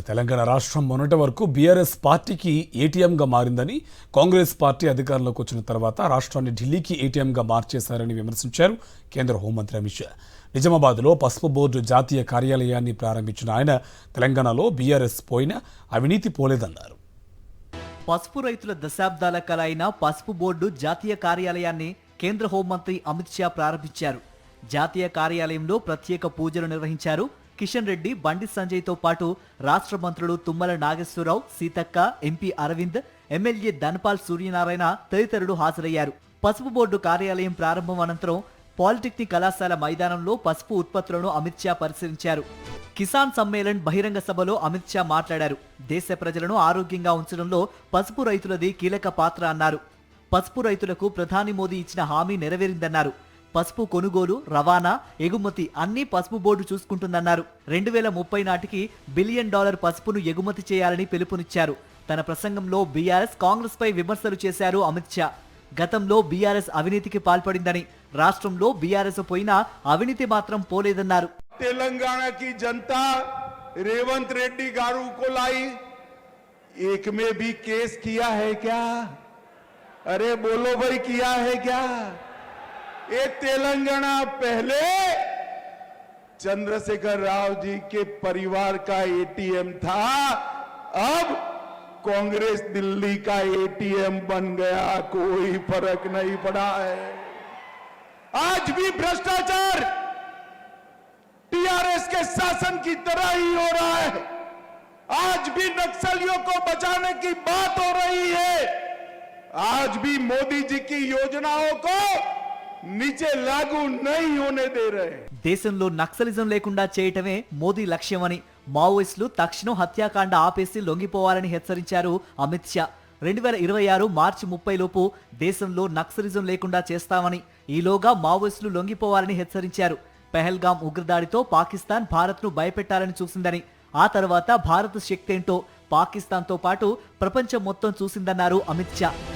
తెలంగాణ రాష్ట్రం మొన్నటి వరకు బీఆర్ఎస్ పార్టీకి ఏటీఎంగా మారిందని, కాంగ్రెస్ పార్టీ అధికారంలోకి వచ్చిన తర్వాత రాష్ట్రాన్ని ఢిల్లీకి ఏటీఎంగా మార్చేశారని విమర్శించారు కేంద్ర హోంమంత్రి అమిత్ షా. నిజామాబాద్లో పసుపు బోర్డు జాతీయ కార్యాలయాన్ని ప్రారంభించిన ఆయన తెలంగాణలో బీఆర్ఎస్ పోయినా అవినీతి పోలేదన్నారు. పసుపు రైతుల దశాబ్దాల కల అయిన పసుపు బోర్డు జాతీయ కార్యాలయాన్ని కేంద్ర హోంమంత్రి అమిత్ షా ప్రారంభించారు. జాతీయ కార్యాలయంలో ప్రత్యేక పూజలు నిర్వహించారు. కిషన్ రెడ్డి, బండి సంజయ్తో పాటు రాష్ట్ర మంత్రులు తుమ్మల నాగేశ్వరరావు, సీతక్క, ఎంపీ అరవింద్, ఎమ్మెల్యే ధనపాల్ సూర్యనారాయణ తదితరులు హాజరయ్యారు. పసుపు బోర్డు కార్యాలయం ప్రారంభం అనంతరం పాలిటెక్నిక్ కళాశాల మైదానంలో పసుపు ఉత్పత్తులను అమిత్ షా పరిశీలించారు. కిసాన్ సమ్మేళన్ బహిరంగ సభలో అమిత్ షా మాట్లాడారు. దేశ ప్రజలను ఆరోగ్యంగా ఉంచడంలో పసుపు రైతులది కీలక పాత్ర అన్నారు. పసుపు రైతులకు ప్రధాని మోదీ ఇచ్చిన హామీ నెరవేరిందన్నారు. పసుపు కొనుగోలు, రవాణా, ఎగుమతి అన్నీ పసుపు బోర్డు చూసుకుంటుందన్నారు. 2030 నాటికి $1 బిలియన్ పసుపును ఎగుమతి చేయాలని పిలుపునిచ్చారు. తన ప్రసంగంలో బీఆర్ఎస్, కాంగ్రెస్ పై విమర్శలు చేశారు అమిత్ షా. గతంలో బీఆర్ఎస్ అవినీతికి పాల్పడిందని, రాష్ట్రంలో బీఆర్ఎస్ పోయినా అవినీతి మాత్రం పోలేదన్నారు. तेलंगाना की जनता रेवंत रेड्डी गारू को लाई, एक में भी केस किया है क्या? अरे बोलो भाई, किया है क्या? ये तेलंगाना पहले चंद्रशेखर राव जी के परिवार का एटीएम था, अब कांग्रेस दिल्ली का एटीएम बन गया. कोई फर्क नहीं पड़ा है. आज भी भ्रष्टाचार टीआरएस के शासन की तरह ही हो रहा है. आज भी नक्सलियों को बचाने की बात हो रही है. आज भी मोदी जी की योजनाओं को नीचे लागू नहीं होने दे रहे. దేశంలో నక్సలిజం లేకుండా చేయటమే మోదీ లక్ష్యమని, మావోయిస్టులు తక్షణం హత్యాకాండ ఆపేసి లొంగిపోవాలని హెచ్చరించారు అమిత్ షా. 2026 మార్చి 30 లోపు దేశంలో నక్సలిజం లేకుండా చేస్తామని, ఈలోగా మావోయిస్టులు లొంగిపోవాలని హెచ్చరించారు. పెహల్గాం ఉగ్రదాడితో పాకిస్తాన్ భారత్ను భయపెట్టాలని చూసిందని, ఆ తర్వాత భారత్ శక్తి ఏంటో పాకిస్తాన్తో పాటు ప్రపంచం మొత్తం చూసిందన్నారు అమిత్ షా.